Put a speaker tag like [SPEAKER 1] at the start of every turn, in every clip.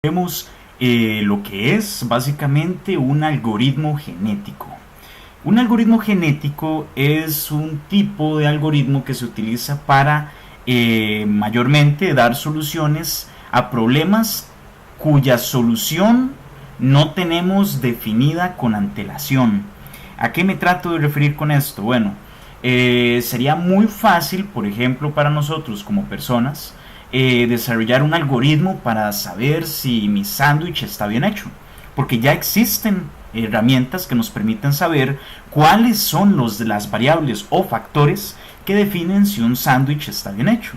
[SPEAKER 1] Vemos lo que es básicamente un algoritmo genético. Un algoritmo genético es un tipo de algoritmo que se utiliza para mayormente dar soluciones a problemas cuya solución no tenemos definida con antelación. ¿A qué me trato de referir con esto? Bueno, sería muy fácil, por ejemplo, para nosotros como personas, desarrollar un algoritmo para saber si mi sándwich está bien hecho, porque ya existen herramientas que nos permiten saber cuáles son las variables o factores que definen si un sándwich está bien hecho.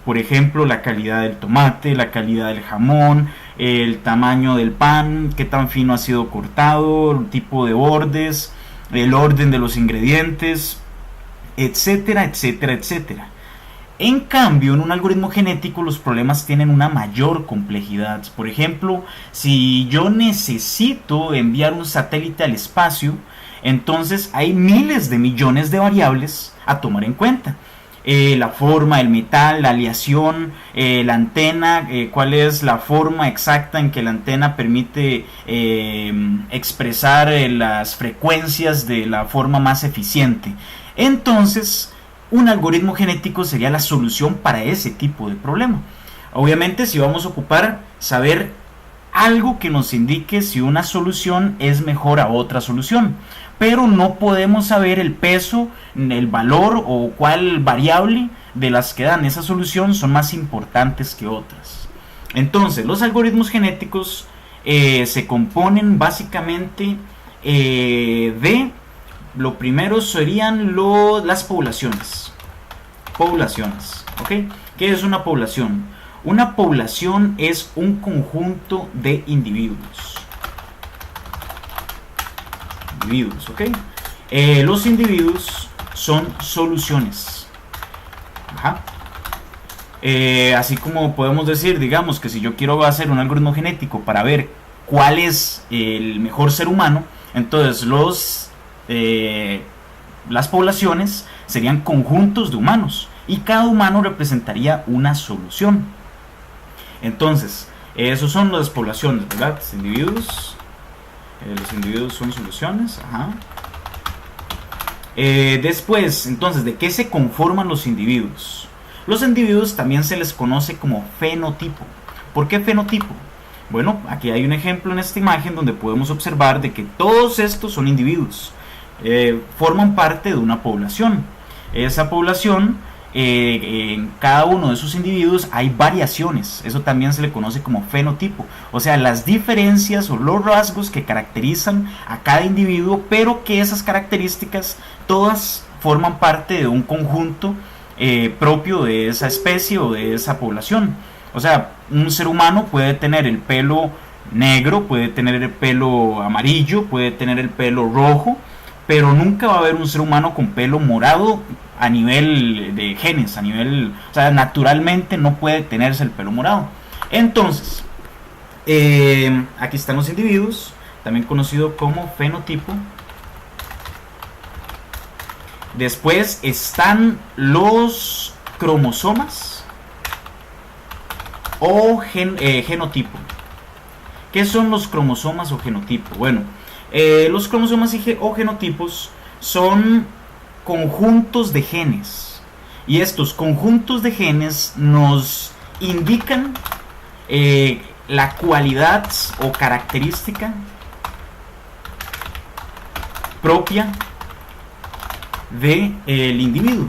[SPEAKER 1] Por ejemplo, la calidad del tomate, la calidad del jamón, el tamaño del pan, qué tan fino ha sido cortado, el tipo de bordes, el orden de los ingredientes, etcétera, etcétera, etcétera. En cambio, en un algoritmo genético los problemas tienen una mayor complejidad. Por ejemplo, si yo necesito enviar un satélite al espacio, entonces hay miles de millones de variables a tomar en cuenta. La forma, el metal, la aleación, la antena, cuál es la forma exacta en que la antena permite expresar las frecuencias de la forma más eficiente. Entonces, un algoritmo genético sería la solución para ese tipo de problema. Obviamente, si vamos a ocupar saber algo que nos indique si una solución es mejor a otra solución, pero no podemos saber el peso, el valor o cuál variable de las que dan esa solución son más importantes que otras. Entonces, los algoritmos genéticos se componen básicamente de lo primero serían las poblaciones. ¿Ok? ¿Qué es una población? Una población es un conjunto de individuos. ¿Ok? Los individuos son soluciones. Ajá. Así como podemos decir, digamos, que si yo quiero hacer un algoritmo genético para ver cuál es el mejor ser humano, entonces las poblaciones serían conjuntos de humanos y cada humano representaría una solución. Entonces, esos son las poblaciones, ¿verdad? Los individuos son soluciones. Ajá. Después, entonces, ¿de qué se conforman los individuos? Los individuos también se les conoce como fenotipo. ¿Por qué fenotipo? Bueno, aquí hay un ejemplo en esta imagen donde podemos observar de que todos estos son individuos. Forman parte de una población. Esa población, en cada uno de esos individuos hay variaciones. Eso también se le conoce como fenotipo. O sea, las diferencias o los rasgos que caracterizan a cada individuo, pero que esas características todas forman parte de un conjunto propio de esa especie o de esa población. O sea, un ser humano puede tener el pelo negro, puede tener el pelo amarillo, puede tener el pelo rojo, pero nunca va a haber un ser humano con pelo morado a nivel de genes, o sea, naturalmente no puede tenerse el pelo morado. Entonces, aquí están los individuos, también conocido como fenotipo. Después están los cromosomas o genotipo. ¿Qué son los cromosomas o genotipo? Bueno, los cromosomas o genotipos son conjuntos de genes, y estos conjuntos de genes nos indican la cualidad o característica propia del individuo.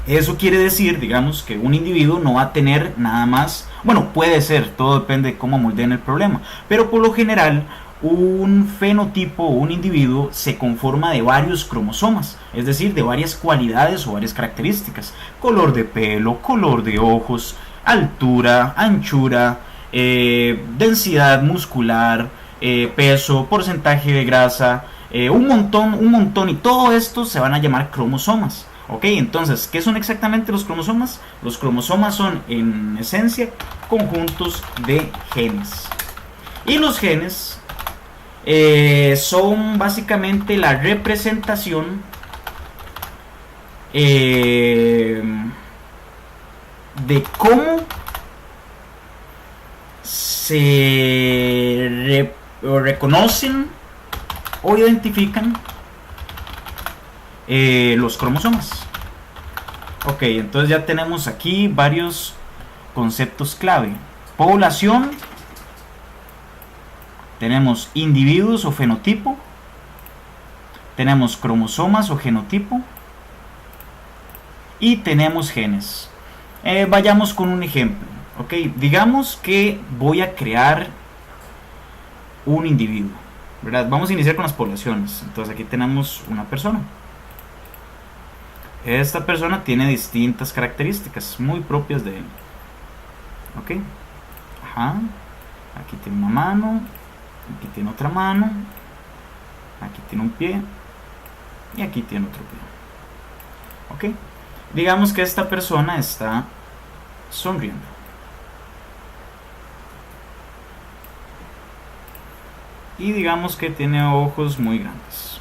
[SPEAKER 1] Eso quiere decir, digamos, que un individuo no va a tener nada más, bueno, puede ser, todo depende de cómo moldeen el problema, pero por lo general un fenotipo o un individuo se conforma de varios cromosomas, es decir, de varias cualidades o varias características: color de pelo, color de ojos, altura, anchura, densidad muscular, peso, porcentaje de grasa, un montón, y todo esto se van a llamar cromosomas. Ok, entonces, ¿qué son exactamente los cromosomas? Los cromosomas son, en esencia, conjuntos de genes. Y los genes son básicamente la representación de cómo reconocen o identifican los cromosomas. Ok, entonces ya tenemos aquí varios conceptos clave. Población, tenemos individuos o fenotipo, tenemos cromosomas o genotipo y tenemos genes. Vayamos con un ejemplo. Ok, digamos que voy a crear un individuo, ¿verdad? Vamos a iniciar con las poblaciones. Entonces aquí tenemos una persona. Esta persona tiene distintas características muy propias de él. Ok, ajá. Aquí tiene una mano, aquí tiene otra mano, aquí tiene un pie y aquí tiene otro pie. Ok, digamos que esta persona está sonriendo. Y digamos que tiene ojos muy grandes.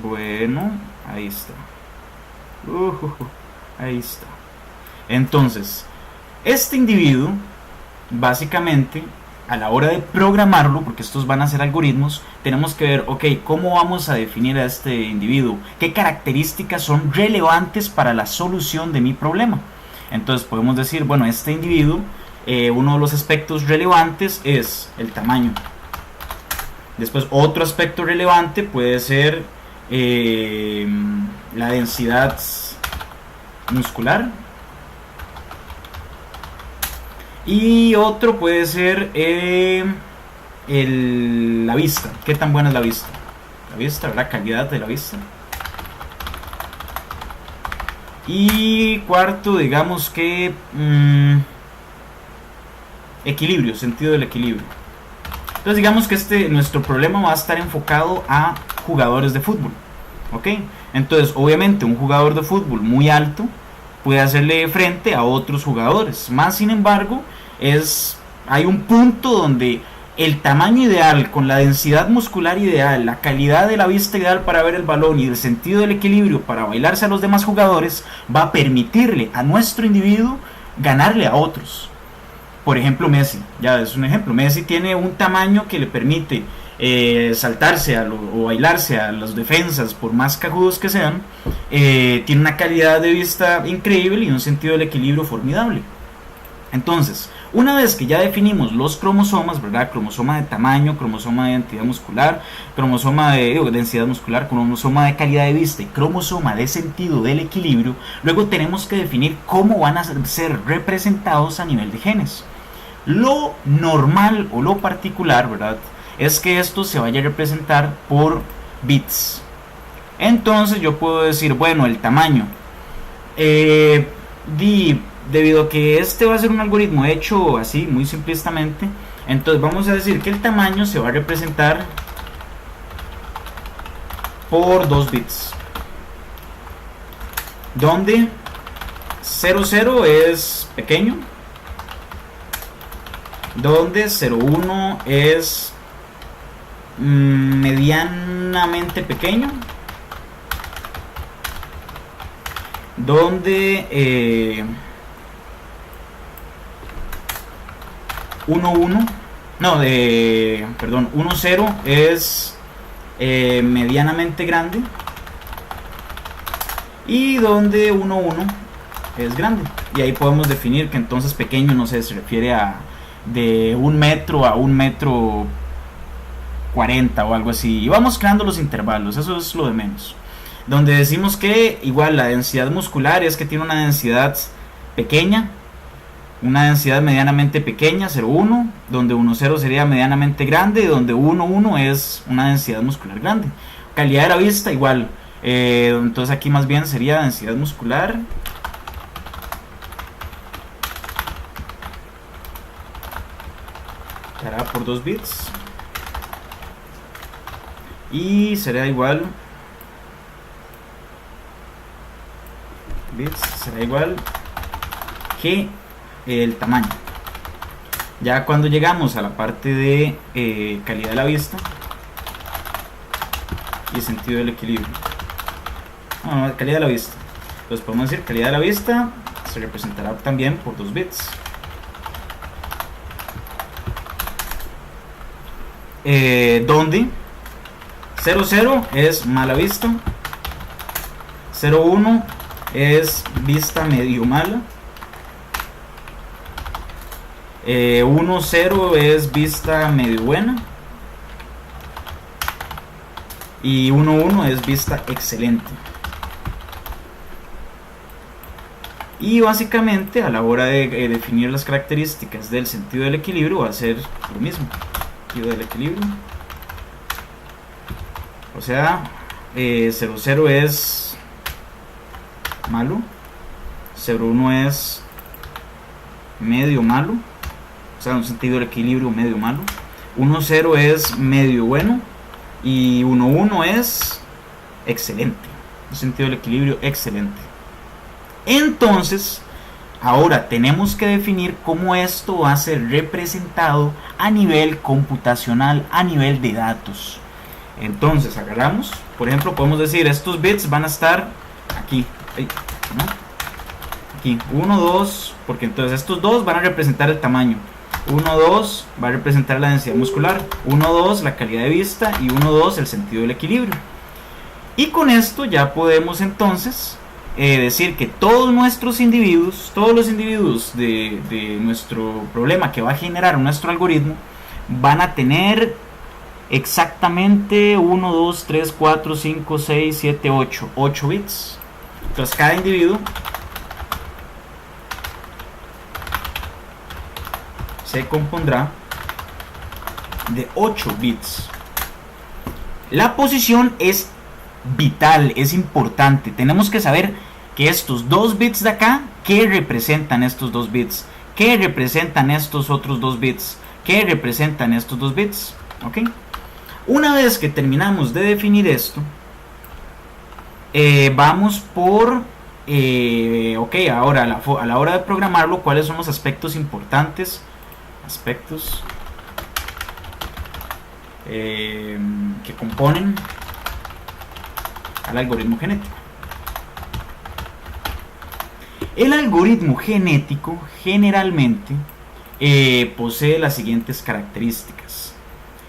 [SPEAKER 1] Bueno, ahí está. Ahí está. Entonces, este individuo, básicamente, a la hora de programarlo, porque estos van a ser algoritmos, tenemos que ver, ok, ¿cómo vamos a definir a este individuo? ¿Qué características son relevantes para la solución de mi problema? Entonces podemos decir, bueno, este individuo, uno de los aspectos relevantes es el tamaño. Después otro aspecto relevante puede ser la densidad muscular. Y otro puede ser la vista. ¿Qué tan buena es la vista? La vista, la calidad de la vista. Y cuarto, digamos que equilibrio, sentido del equilibrio. Entonces digamos que nuestro problema va a estar enfocado a jugadores de fútbol. ¿Ok? Entonces obviamente un jugador de fútbol muy alto puede hacerle frente a otros jugadores. Más sin embargo, hay un punto donde el tamaño ideal, con la densidad muscular ideal, la calidad de la vista ideal para ver el balón y el sentido del equilibrio para bailarse a los demás jugadores, va a permitirle a nuestro individuo ganarle a otros. Por ejemplo, Messi, ya es un ejemplo. Messi tiene un tamaño que le permite saltarse o bailarse a las defensas, por más cajudos que sean. Tiene una calidad de vista increíble y un sentido del equilibrio formidable. Entonces, una vez que ya definimos los cromosomas, ¿verdad? Cromosoma de tamaño, cromosoma de identidad muscular, cromosoma de densidad muscular, cromosoma de calidad de vista y cromosoma de sentido del equilibrio, luego tenemos que definir cómo van a ser representados a nivel de genes. Lo normal o lo particular, ¿verdad?, es que esto se vaya a representar por bits. Entonces yo puedo decir, bueno, el tamaño. Debido a que este va a ser un algoritmo hecho así, muy simplistamente, entonces vamos a decir que el tamaño se va a representar por 2 bits. Donde 00 es pequeño, donde 01 es medianamente pequeño, donde 10 es medianamente grande y donde 11 es grande. Y ahí podemos definir que entonces pequeño, no sé, se refiere a de 1 metro a 1 metro 40 o algo así. Y vamos creando los intervalos, eso es lo de menos. Donde decimos que igual la densidad muscular es que tiene una densidad pequeña, una densidad medianamente pequeña, 0,1, donde 1,0 sería medianamente grande, y donde 1,1 es una densidad muscular grande. Calidad de la vista igual, entonces aquí más bien sería densidad muscular será por 2 bits y será igual que el tamaño. Ya cuando llegamos a la parte de calidad de la vista y sentido del equilibrio, calidad de la vista, entonces podemos decir calidad de la vista se representará también por 2 bits. Donde 00 es mala vista, 01 es vista medio mala, 10 es vista medio buena y 11 es vista excelente. Y básicamente a la hora de definir las características del sentido del equilibrio va a ser lo mismo. Sentido del equilibrio, o sea, 00 es malo, 01 es medio malo, o sea, un sentido del equilibrio medio malo, 10 es medio bueno y 11 es excelente, un sentido del equilibrio excelente. Entonces, ahora tenemos que definir cómo esto va a ser representado a nivel computacional, a nivel de datos. Entonces agarramos, por ejemplo, podemos decir estos bits van a estar aquí, ¿no? Aquí, 1, 2, porque entonces estos dos van a representar el tamaño. 1, 2 va a representar la densidad muscular, 1, 2 la calidad de vista y 1, 2 el sentido del equilibrio. Y con esto ya podemos entonces decir que todos nuestros individuos, todos los individuos de nuestro problema que va a generar nuestro algoritmo, van a tener exactamente 1, 2, 3, 4, 5, 6, 7, 8 bits. Entonces cada individuo se compondrá de 8 bits. La posición es vital, es importante. Tenemos que saber que estos 2 bits de acá, ¿qué representan estos 2 bits? ¿Qué representan estos otros 2 bits? ¿Qué representan estos 2 bits? ¿Ok? Una vez que terminamos de definir esto, vamos por... ok, ahora a la hora de programarlo, ¿cuáles son los aspectos importantes? Aspectos que componen al algoritmo genético. El algoritmo genético generalmente posee las siguientes características.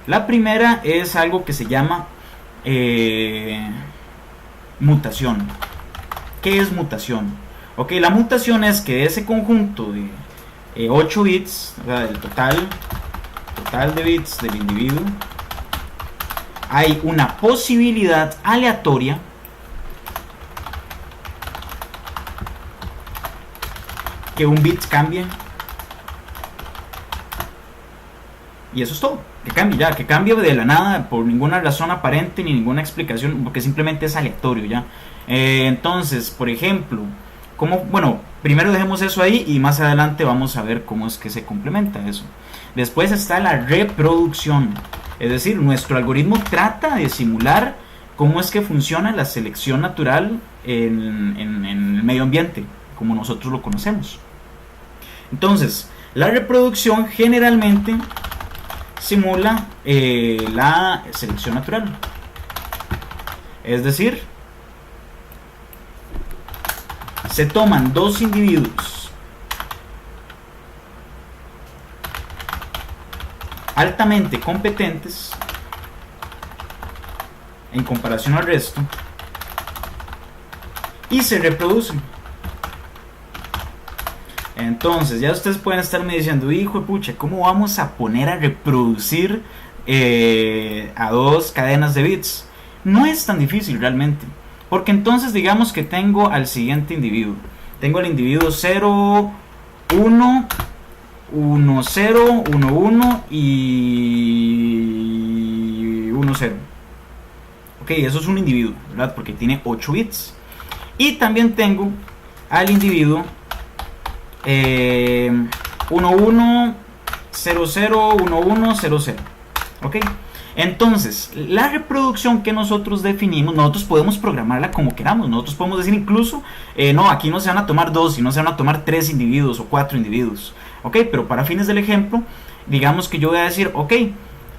[SPEAKER 1] La primera es algo que se llama mutación. ¿Qué es mutación? Ok, la mutación es que ese conjunto de 8 bits, o sea, del total de bits del individuo, hay una posibilidad aleatoria que un bit cambie. Y eso es todo. Que cambie de la nada por ninguna razón aparente ni ninguna explicación, porque simplemente es aleatorio ya. Entonces, por ejemplo, bueno, primero dejemos eso ahí y más adelante vamos a ver cómo es que se complementa eso. Después está la reproducción, es decir, nuestro algoritmo trata de simular cómo es que funciona la selección natural en el medio ambiente, como nosotros lo conocemos. Entonces, la reproducción generalmente simula la selección natural. Es decir, se toman 2 individuos altamente competentes en comparación al resto y se reproducen. Entonces ya ustedes pueden estarme diciendo, hijo de pucha, ¿cómo vamos a poner a reproducir a 2 cadenas de bits? No es tan difícil realmente, porque entonces digamos que tengo al siguiente individuo. Tengo al individuo 0, 1, 1, 0, 1, 1 y 1, 0. Ok, eso es un individuo, ¿verdad? Porque tiene 8 bits. Y también tengo al individuo 1, 1, 0, 0, 1, 1, 0, 0. Ok, entonces la reproducción que nosotros definimos, nosotros podemos programarla como queramos. Nosotros podemos decir incluso no, aquí no se van a tomar 2, sino se van a tomar 3 individuos o 4 individuos. Ok, pero para fines del ejemplo, digamos que yo voy a decir, ok,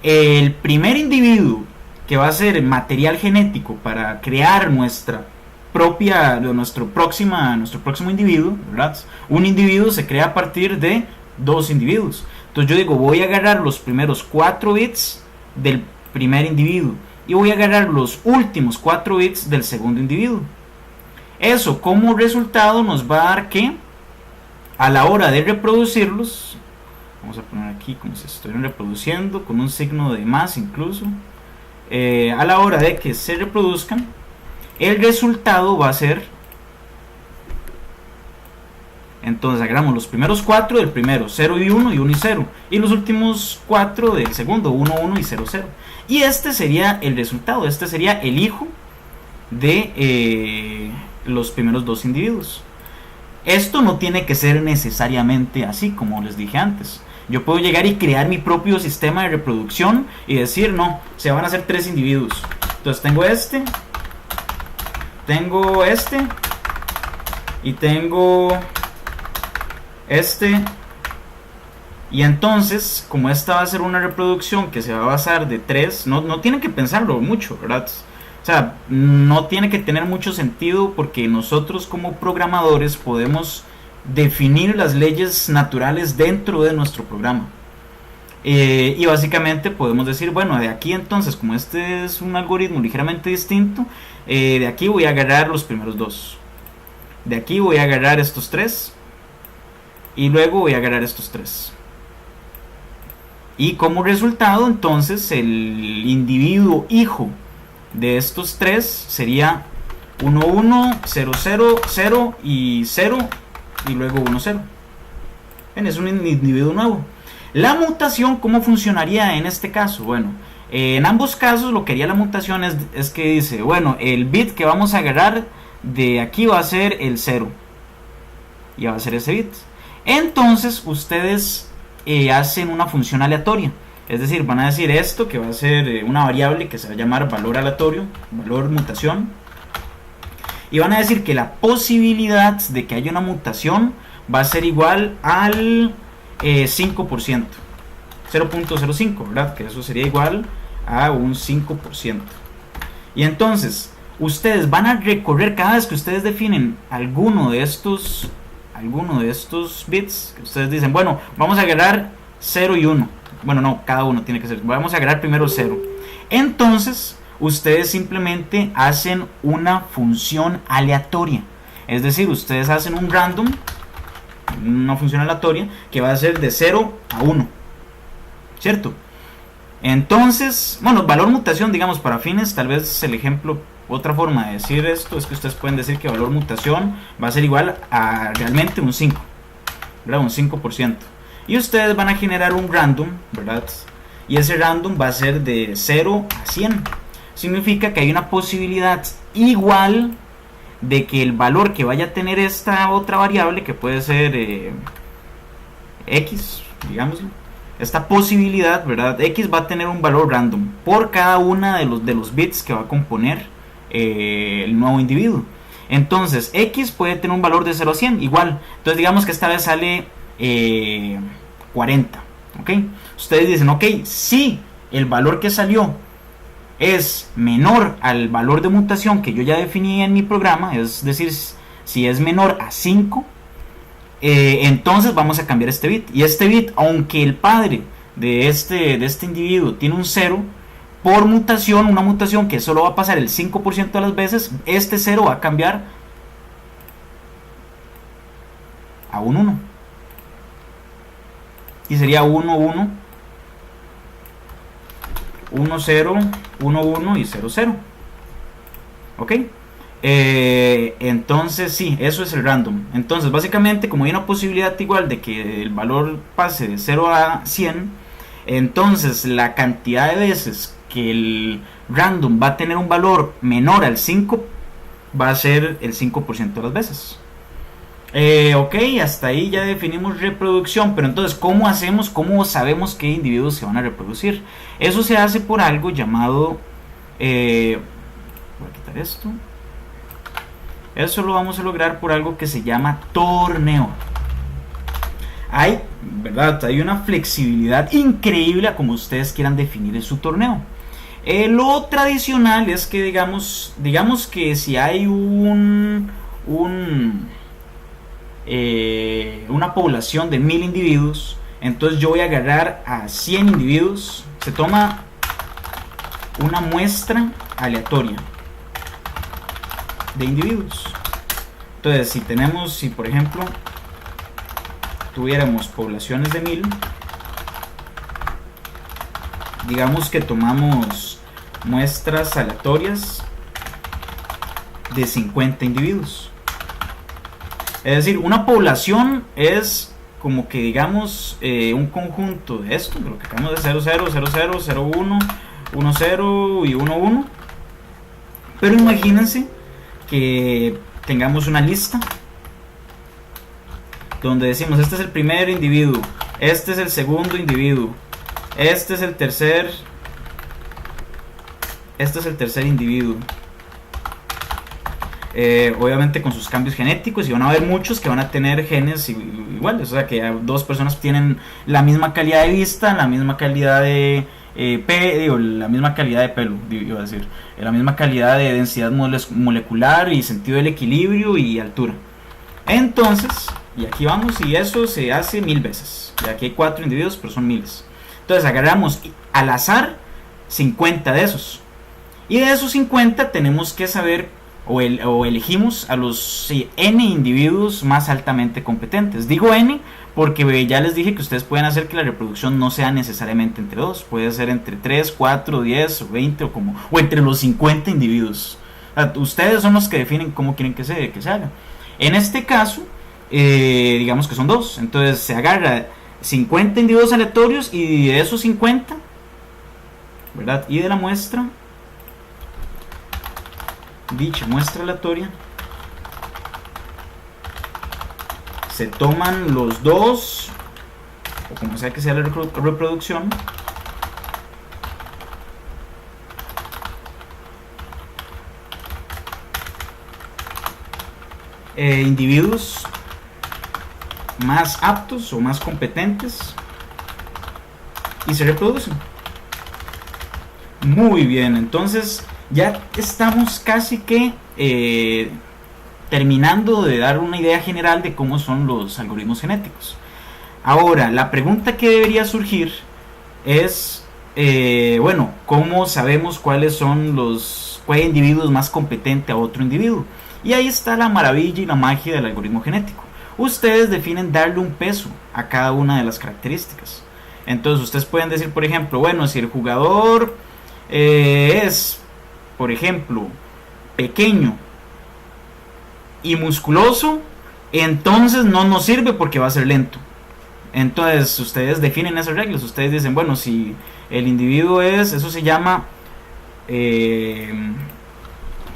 [SPEAKER 1] el primer individuo que va a ser material genético para crear nuestra propia, de nuestro próximo individuo, ¿verdad? Un individuo se crea a partir de dos individuos. Entonces yo digo, voy a agarrar los primeros 4 bits del primer individuo y voy a agarrar los últimos 4 bits del segundo individuo. Eso como resultado nos va a dar que a la hora de reproducirlos, vamos a poner aquí como si estuvieran reproduciendo con un signo de más incluso, a la hora de que se reproduzcan, el resultado va a ser, entonces agarramos los primeros 4 del primero, 0 y 1 y 1 y 0, y los últimos 4 del segundo, 1, 1 y 0, 0. Y este sería el resultado, este sería el hijo de los primeros dos individuos. Esto no tiene que ser necesariamente así, como les dije antes. Yo puedo llegar y crear mi propio sistema de reproducción y decir, no, se van a hacer 3 individuos. Entonces tengo este y tengo este. Y entonces, como esta va a ser una reproducción que se va a basar de 3, no tienen que pensarlo mucho, ¿verdad? O sea, no tiene que tener mucho sentido porque nosotros como programadores podemos definir las leyes naturales dentro de nuestro programa. Y básicamente podemos decir, bueno, de aquí entonces, como este es un algoritmo ligeramente distinto, de aquí voy a agarrar los primeros 2. De aquí voy a agarrar estos 3. Y luego voy a agarrar estos 3. Y como resultado, entonces, el individuo hijo de estos 3 sería 1, 1, 0, 0, 0 y 0 y luego 1, 0. Es un individuo nuevo. La mutación, ¿cómo funcionaría en este caso? Bueno, en ambos casos lo que haría la mutación es que dice, bueno, el bit que vamos a agarrar de aquí va a ser el 0. Y va a ser ese bit. Entonces ustedes hacen una función aleatoria. Es decir, van a decir esto que va a ser una variable que se va a llamar valor aleatorio, valor mutación. Y van a decir que la posibilidad de que haya una mutación va a ser igual al 5%. 0.05, ¿verdad? Que eso sería igual a un 5%. Y entonces, ustedes van a recorrer cada vez que ustedes definen alguno de estos bits, que ustedes dicen, bueno, vamos a agarrar 0 y 1. Bueno, no, cada uno tiene que ser. Vamos a agarrar primero 0. Entonces, ustedes simplemente hacen una función aleatoria. Es decir, ustedes hacen un random, una función aleatoria, que va a ser de 0 a 1. ¿Cierto? Entonces, bueno, valor mutación, digamos, para fines, tal vez el ejemplo, otra forma de decir esto es que ustedes pueden decir que valor mutación va a ser igual a realmente un 5, ¿verdad? Un 5%. Y ustedes van a generar un random, ¿verdad? Y ese random va a ser de 0 a 100. Significa que hay una posibilidad igual de que el valor que vaya a tener esta otra variable, que puede ser X, digámoslo. Esta posibilidad, ¿verdad? X va a tener un valor random por cada una de los bits que va a componer el nuevo individuo. Entonces, X puede tener un valor de 0 a 100, igual. Entonces, digamos que esta vez sale 40, ¿ok? Ustedes dicen, ok, si el valor que salió es menor al valor de mutación que yo ya definí en mi programa, es decir, si es menor a 5, entonces vamos a cambiar este bit. Y este bit, aunque el padre de este individuo tiene un 0, por mutación, una mutación que solo va a pasar el 5% de las veces, este 0 va a cambiar a un 1. Y sería 1, 1, 1, 0, 1, 1 y 0, 0. ¿Ok? Entonces sí, eso es el random. Entonces básicamente, como hay una posibilidad igual de que el valor pase de 0 a 100, entonces la cantidad de veces que el random va a tener un valor menor al 5 va a ser el 5% de las veces. Ok, hasta ahí ya definimos reproducción. Pero entonces, ¿cómo hacemos? ¿Cómo sabemos qué individuos se van a reproducir? Eso se hace por algo llamado voy a quitar esto. Eso lo vamos a lograr por algo que se llama torneo. ¿Verdad? Hay una flexibilidad increíble a como ustedes quieran definir en su torneo. Lo tradicional es que digamos que si hay una población de 1000 individuos, entonces yo voy a agarrar a 100 individuos. Se toma una muestra aleatoria de individuos. Entonces si por ejemplo tuviéramos poblaciones de 1000, digamos que tomamos muestras aleatorias de 50 individuos. Es decir, una población es como que digamos un conjunto de esto, de lo que acabamos de 00, 00, 01, 10 y 11. Pero imagínense que tengamos una lista donde decimos: este es el primer individuo, este es el segundo individuo, este es el tercer individuo. Obviamente con sus cambios genéticos, y van a haber muchos que van a tener genes iguales, o sea que dos personas tienen la misma calidad de vista, la misma calidad de la misma calidad de pelo, iba a decir, la misma calidad de densidad molecular y sentido del equilibrio y altura. Entonces, y aquí vamos, y eso se hace 1000 veces. Y aquí hay 4 individuos, pero son miles. Entonces agarramos al azar 50 de esos, y de esos 50 tenemos que saber o elegimos a los N individuos más altamente competentes. Digo N porque ya les dije que ustedes pueden hacer que la reproducción no sea necesariamente entre 2, puede ser entre 3, 4, 10 o 20 o entre los 50 individuos. O sea, ustedes son los que definen cómo quieren que se haga. En este caso, digamos que son 2, entonces se agarra 50 individuos aleatorios, y de esos 50, ¿verdad? Y de la muestra, dicha muestra aleatoria, se toman los 2, o como sea que sea la reproducción, individuos más aptos o más competentes, y se reproducen. Muy bien, entonces ya estamos casi que terminando de dar una idea general de cómo son los algoritmos genéticos. Ahora, la pregunta que debería surgir es, bueno, ¿cómo sabemos cuáles individuo es más competente a otro individuo? Y ahí está la maravilla y la magia del algoritmo genético. Ustedes definen darle un peso a cada una de las características. Entonces ustedes pueden decir, por ejemplo, bueno, si el jugador es, por ejemplo, pequeño y musculoso, entonces no nos sirve porque va a ser lento. Entonces ustedes definen esas reglas. Ustedes dicen, bueno, si el individuo eso se llama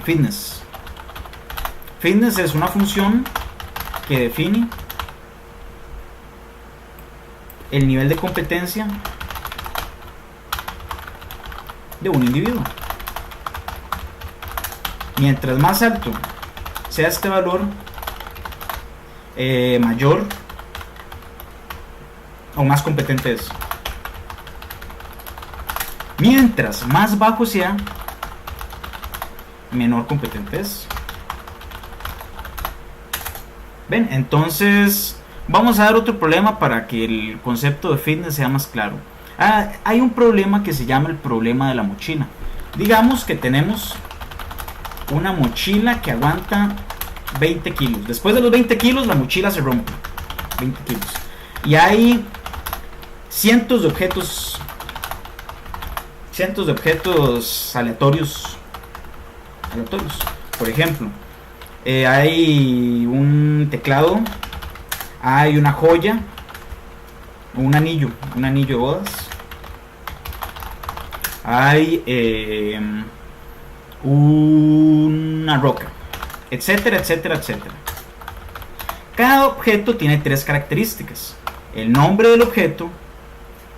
[SPEAKER 1] fitness. Fitness es una función que define el nivel de competencia de un individuo. Mientras más alto sea este valor, mayor o más competente es. Mientras más bajo sea, menor competente es. ¿Ven? Entonces vamos a dar otro problema para que el concepto de fitness sea más claro. Hay un problema que se llama el problema de la mochila. Digamos que tenemos una mochila que aguanta 20 kilos. Después de los 20 kilos la mochila se rompe. 20 kilos. Y hay cientos de objetos aleatorios. Por ejemplo, hay un teclado, hay una joya, un anillo de bodas, hay una roca, etcétera, etcétera, etcétera. Cada objeto tiene 3 características: el nombre del objeto,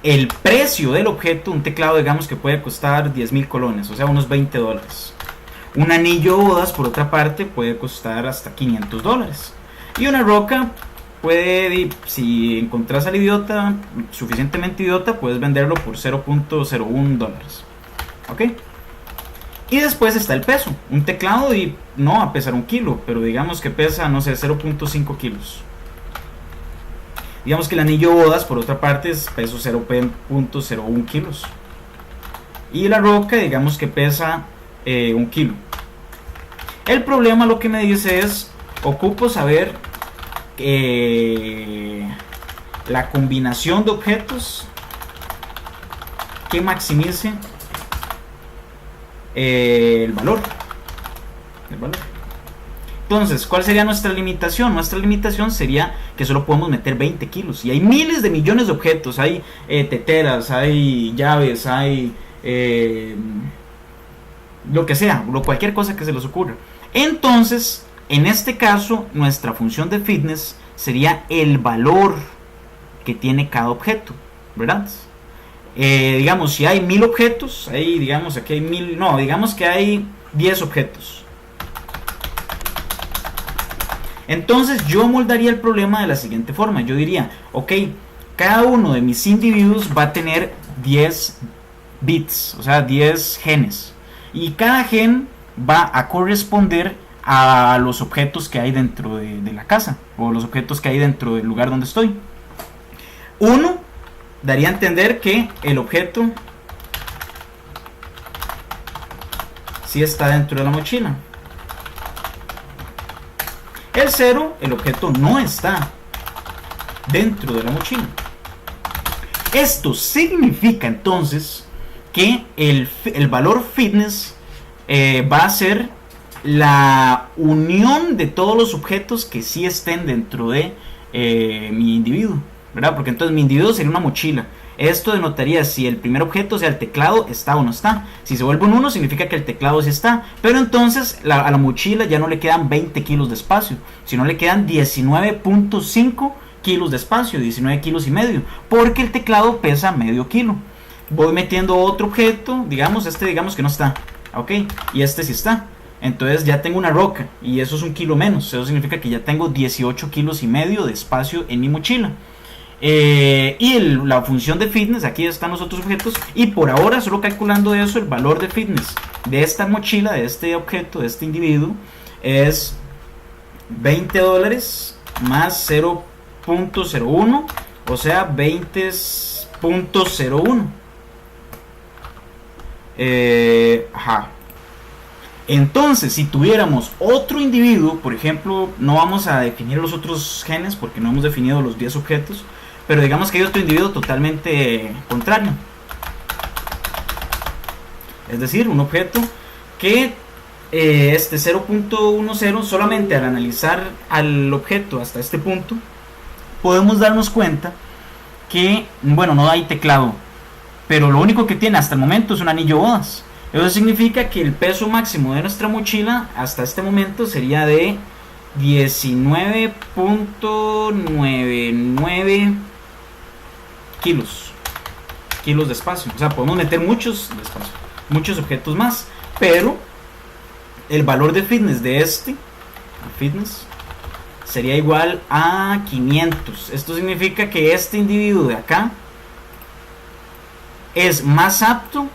[SPEAKER 1] el precio del objeto. Un teclado, digamos que puede costar 10,000 colones, o sea, unos $20. Un anillo de bodas, por otra parte, puede costar hasta $500. Y una roca puede, si encontrás al idiota, suficientemente idiota, puedes venderlo por $0.01. ¿Ok? Y después está el peso. Un teclado no va a pesar 1 kilo, pero digamos que pesa, no sé, 0.5 kilos. Digamos que el anillo bodas, por otra parte, es peso 0.01 kilos. Y la roca, digamos que pesa 1 kilo. El problema lo que me dice es, ocupo saber la combinación de objetos que maximice el valor. Entonces, ¿cuál sería nuestra limitación? Nuestra limitación sería que solo podemos meter 20 kilos. Y hay miles de millones de objetos. Hay teteras, hay llaves, hay lo que sea, cualquier cosa que se les ocurra. Entonces, en este caso, nuestra función de fitness sería el valor que tiene cada objeto, ¿verdad? Digamos, si hay 1000 objetos, ahí digamos, aquí hay 1000, no, digamos que hay 10 objetos. Entonces yo moldaría el problema de la siguiente forma. Yo diría, ok, cada uno de mis individuos va a tener 10 bits, o sea, 10 genes. Y cada gen va a corresponder a los objetos que hay dentro de la casa, o los objetos que hay dentro del lugar donde estoy. Uno daría a entender que el objeto sí está dentro de la mochila. El 0, el objeto no está dentro de la mochila. Esto significa entonces que el valor fitness va a ser la unión de todos los objetos que sí estén dentro de mi individuo, ¿verdad? Porque entonces mi individuo sería una mochila. Esto denotaría si el primer objeto, o sea el teclado, está o no está. Si se vuelve un 1 significa que el teclado sí está. Pero entonces a la mochila ya no le quedan 20 kilos de espacio, sino le quedan 19.5 kilos de espacio, 19 kilos y medio. Porque el teclado pesa medio kilo. Voy metiendo otro objeto, digamos que no está, ok, y este sí está. Entonces ya tengo una roca y eso es 1 kilo menos. Eso significa que ya tengo 18 kilos y medio de espacio en mi mochila. Y la función de fitness, aquí están los otros objetos. Y por ahora, solo calculando eso, el valor de fitness de esta mochila, de este objeto, de este individuo, es $20 más 0.01, o sea, 20.01. Ajá. Entonces, si tuviéramos otro individuo, por ejemplo, no vamos a definir los otros genes porque no hemos definido los 10 objetos, pero digamos que hay otro individuo totalmente contrario. Es decir, un objeto que este 0.10, solamente al analizar al objeto hasta este punto, podemos darnos cuenta que, bueno, no hay teclado, pero lo único que tiene hasta el momento es un anillo bodas. Eso significa que el peso máximo de nuestra mochila hasta este momento sería de 19.99 kilos de espacio. O sea, podemos meter muchos de espacio, muchos objetos más, pero el valor de fitness de este fitness sería igual a 500. Esto significa que este individuo de acá es más apto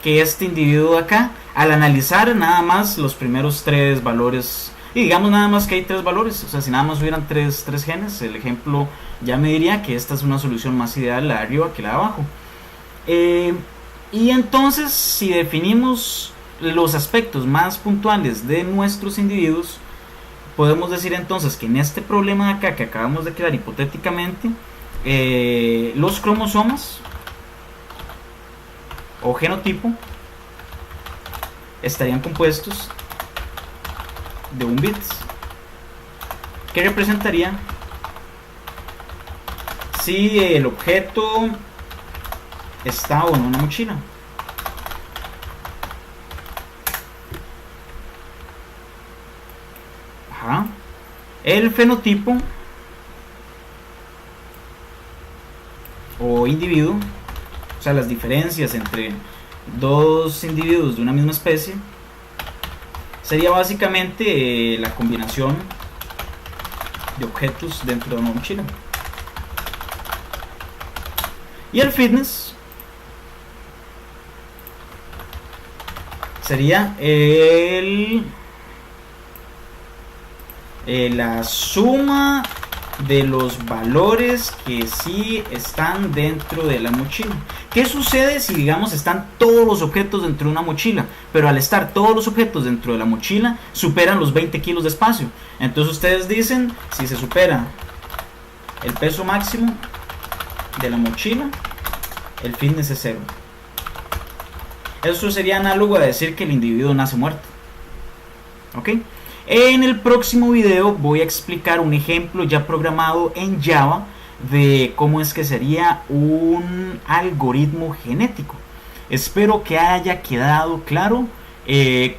[SPEAKER 1] que este individuo de acá al analizar nada más los primeros 3 valores. Y digamos nada más que hay 3 valores, o sea, si nada más hubieran 3 genes, el ejemplo ya me diría que esta es una solución más ideal, la de arriba que la de abajo. Y entonces, si definimos los aspectos más puntuales de nuestros individuos, podemos decir entonces que en este problema de acá que acabamos de crear hipotéticamente, los cromosomas o genotipo estarían compuestos de 1 bit, que representaría si el objeto está o no en la mochila. Ajá. El fenotipo o individuo, o sea, las diferencias entre dos individuos de una misma especie, sería básicamente la combinación de objetos dentro de una mochila. Y el fitness sería la suma de los valores que sí están dentro de la mochila. ¿Qué sucede si, digamos, están todos los objetos dentro de una mochila, pero al estar todos los objetos dentro de la mochila superan los 20 kilos de espacio? Entonces ustedes dicen, si se supera el peso máximo de la mochila, el fitness es cero. Eso sería análogo a decir que el individuo nace muerto. ¿Ok? En el próximo video voy a explicar un ejemplo ya programado en Java de cómo es que sería un algoritmo genético. Espero que haya quedado claro.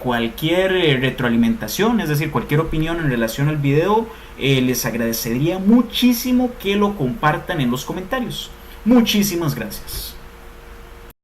[SPEAKER 1] Cualquier retroalimentación, es decir, cualquier opinión en relación al video, les agradecería muchísimo que lo compartan en los comentarios. Muchísimas gracias.